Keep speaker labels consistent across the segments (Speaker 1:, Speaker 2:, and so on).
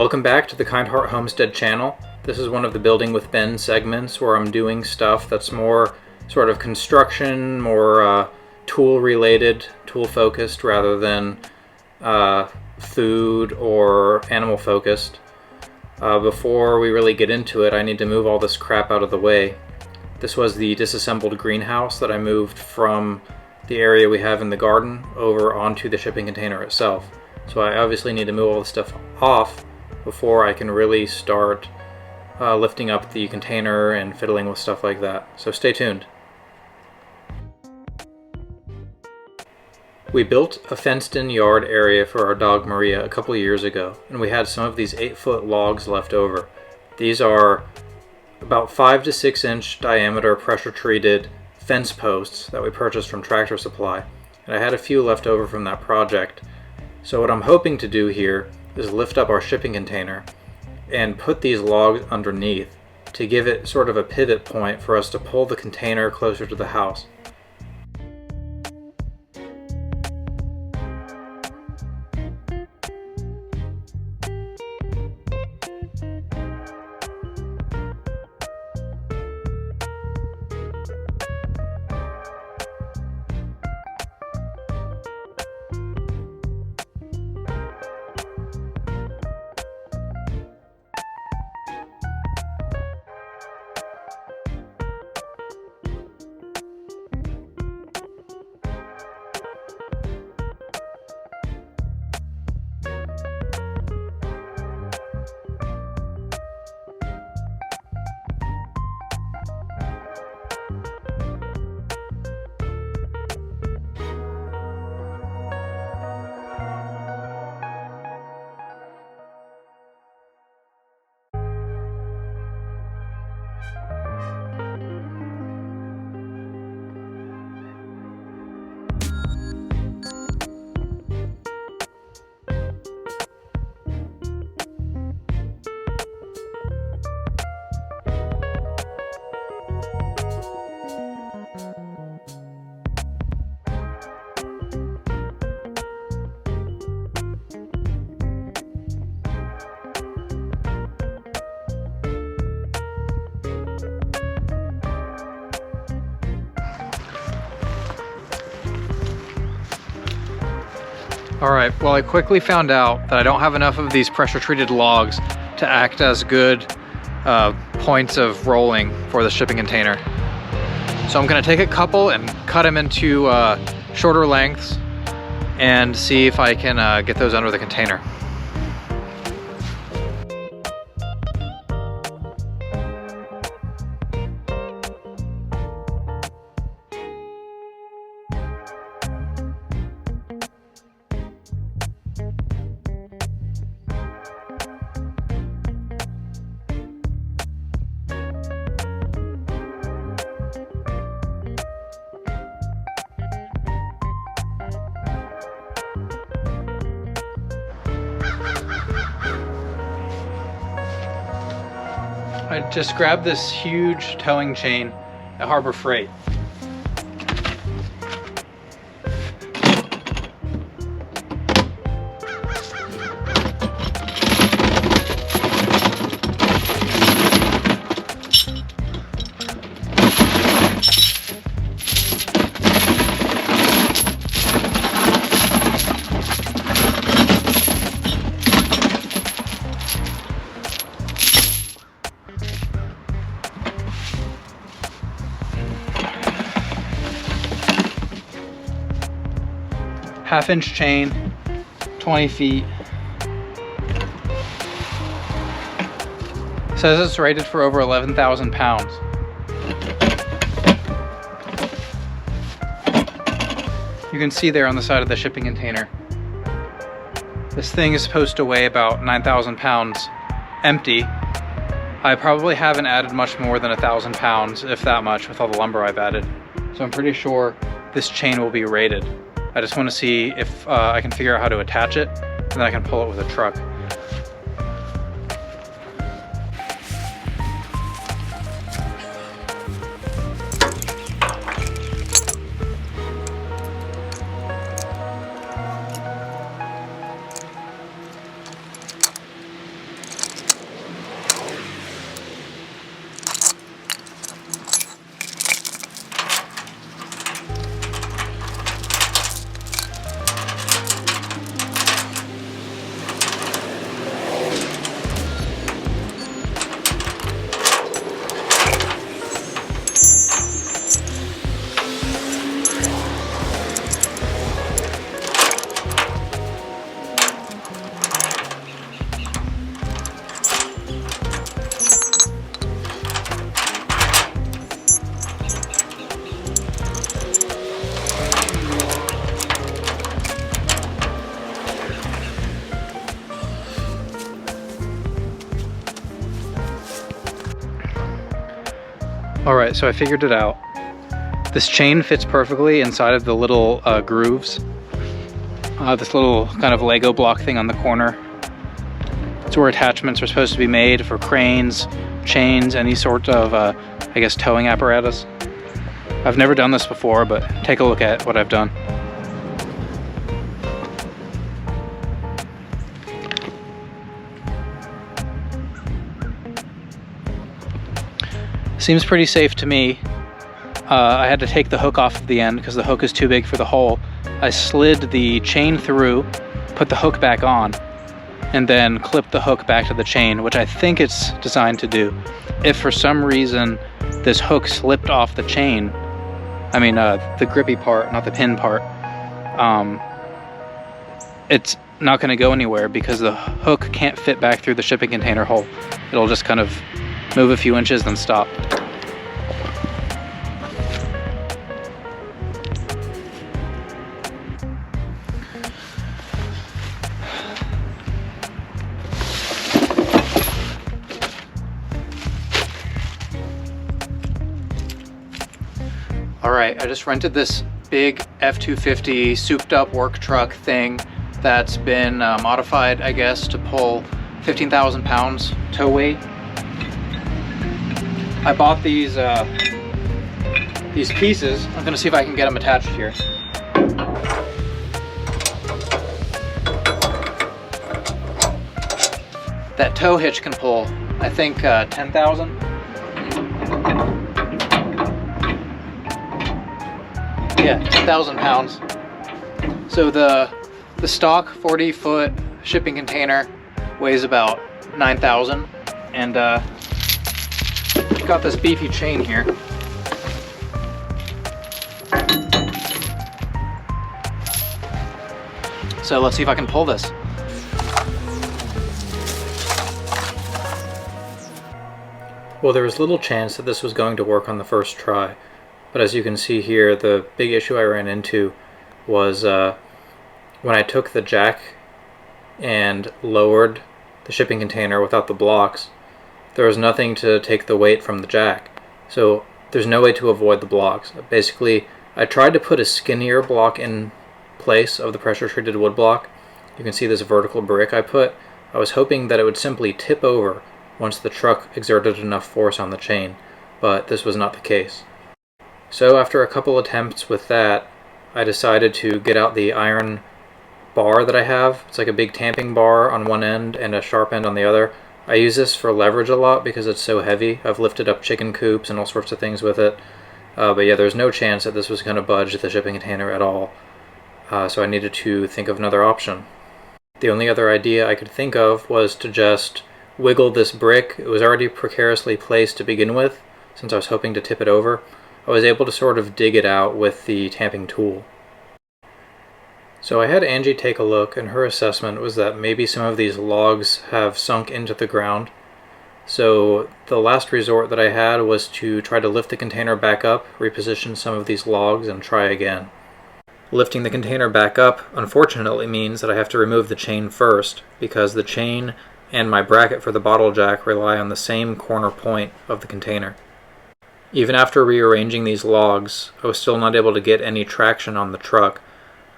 Speaker 1: Welcome back to the Kind Heart Homestead channel. This is one of the Building with Ben segments where I'm doing stuff that's more sort of construction, more tool related, tool focused rather than food or animal focused. Before we really get into it, I need to move all this crap out of the way. This was the disassembled greenhouse that I moved from the area we have in the garden over onto the shipping container itself. So I obviously need to move all this stuff off before I can really start lifting up the container and fiddling with stuff like that. So stay tuned. We built a fenced-in yard area for our dog Maria a couple years ago, and we had some of these 8-foot logs left over. These are about 5 to 6 inch diameter pressure-treated fence posts that we purchased from Tractor Supply, and I had a few left over from that project. So what I'm hoping to do here is lift up our shipping container and put these logs underneath to give it sort of a pivot point for us to pull the container closer to the house. Alright, well I quickly found out that I don't have enough of these pressure-treated logs to act as good points of rolling for the shipping container. So I'm going to take a couple and cut them into shorter lengths and see if I can get those under the container. I just grabbed this huge towing chain at Harbor Freight. Half-inch chain, 20 feet. Says it's rated for over 11,000 pounds. You can see there on the side of the shipping container. This thing is supposed to weigh about 9,000 pounds empty. I probably haven't added much more than 1,000 pounds, if that much, with all the lumber I've added. So I'm pretty sure this chain will be rated. I just want to see if I can figure out how to attach it, and then I can pull it with a truck.
Speaker 2: Alright, so I figured it out. This chain fits perfectly inside of the little grooves. This little kind of Lego block thing on the corner. It's where attachments are supposed to be made for cranes, chains, any sort of, I guess, towing apparatus. I've never done this before, but take a look at what I've done. Seems pretty safe to me. I had to take the hook off of the end because the hook is too big for the hole. I slid the chain through, put the hook back on, and then clipped the hook back to the chain, which I think it's designed to do. If for some reason this hook slipped off the chain, I mean the grippy part, not the pin part, it's not going to go anywhere because the hook can't fit back through the shipping container hole. It'll just kind of move a few inches then stop. Alright, I just rented this big F-250 souped up work truck thing that's been modified, I guess, to pull 15,000 pounds tow weight. I bought these pieces. I'm gonna see if I can get them attached here. That tow hitch can pull, I think, 10,000. Yeah, 10,000 pounds. So the stock 40-foot shipping container weighs about 9,000, and got this beefy chain here. So let's see if I can pull this.
Speaker 1: Well, there was little chance that this was going to work on the first try, but as you can see here, the big issue I ran into was when I took the jack and lowered the shipping container without the blocks, there was nothing to take the weight from the jack. So there's no way to avoid the blocks. Basically, I tried to put a skinnier block in place of the pressure-treated wood block. You can see this vertical brick I put. I was hoping that it would simply tip over once the truck exerted enough force on the chain, but this was not the case. So after a couple attempts with that, I decided to get out the iron bar that I have. It's like a big tamping bar on one end and a sharp end on the other. I use this for leverage a lot because it's so heavy. I've lifted up chicken coops and all sorts of things with it. But yeah, there's no chance that this was going to budge the shipping container at all. So I needed to think of another option. The only other idea I could think of was to just wiggle this brick. It was already precariously placed to begin with, since I was hoping to tip it over. I was able to sort of dig it out with the tamping tool. So I had Angie take a look, and her assessment was that maybe some of these logs have sunk into the ground. So the last resort that I had was to try to lift the container back up, reposition some of these logs, and try again. Lifting the container back up, unfortunately, means that I have to remove the chain first, because the chain and my bracket for the bottle jack rely on the same corner point of the container. Even after rearranging these logs, I was still not able to get any traction on the truck.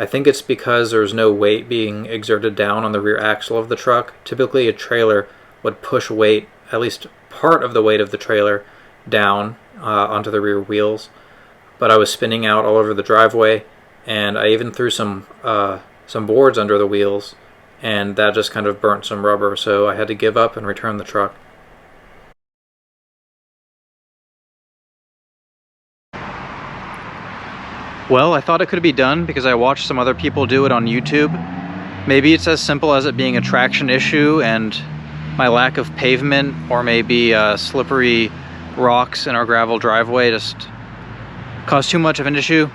Speaker 1: I think it's because there's no weight being exerted down on the rear axle of the truck. Typically a trailer would push weight, at least part of the weight of the trailer, down onto the rear wheels. But I was spinning out all over the driveway, and I even threw some boards under the wheels, and that just kind of burnt some rubber, so I had to give up and return the truck.
Speaker 2: Well, I thought it could be done because I watched some other people do it on YouTube. Maybe it's as simple as it being a traction issue and my lack of pavement, or maybe slippery rocks in our gravel driveway just caused too much of an issue.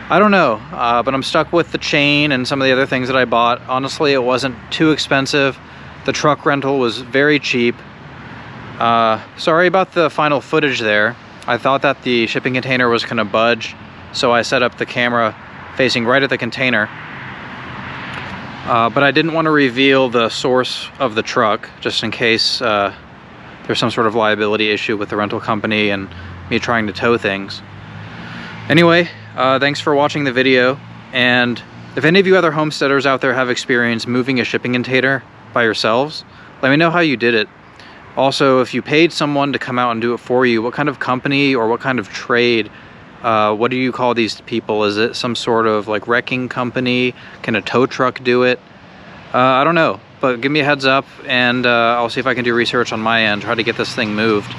Speaker 2: I don't know, but I'm stuck with the chain and some of the other things that I bought. Honestly, it wasn't too expensive. The truck rental was very cheap. Sorry about the final footage there. I thought that the shipping container was gonna budge, so I set up the camera facing right at the container. But I didn't want to reveal the source of the truck, just in case there's some sort of liability issue with the rental company, and me trying to tow things. Anyway, thanks for watching the video, and if any of you other homesteaders out there have experience moving a shipping container by yourselves, let me know how you did it. Also, if you paid someone to come out and do it for you, what kind of company or what kind of trade, what do you call these people? Is it some sort of like wrecking company? Can a tow truck do it? I don't know, but give me a heads up, and I'll see if I can do research on my end, try to get this thing moved.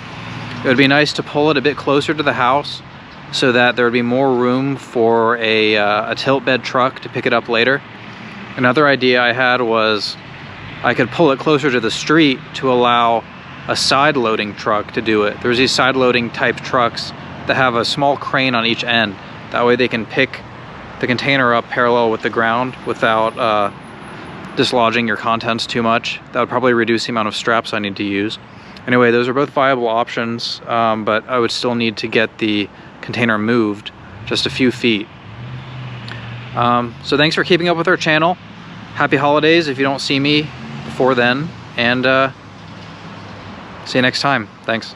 Speaker 2: It would be nice to pull it a bit closer to the house so that there would be more room for a tilt bed truck to pick it up later. Another idea I had was I could pull it closer to the street to allow a side loading truck to do it. There's these side loading type trucks that have a small crane on each end. That way they can pick the container up parallel with the ground without dislodging your contents too much. That would probably reduce the amount of straps I need to use. Anyway, those are both viable options, but I would still need to get the container moved just a few feet. So thanks for keeping up with our channel. Happy holidays if you don't see me before then, and see you next time. Thanks.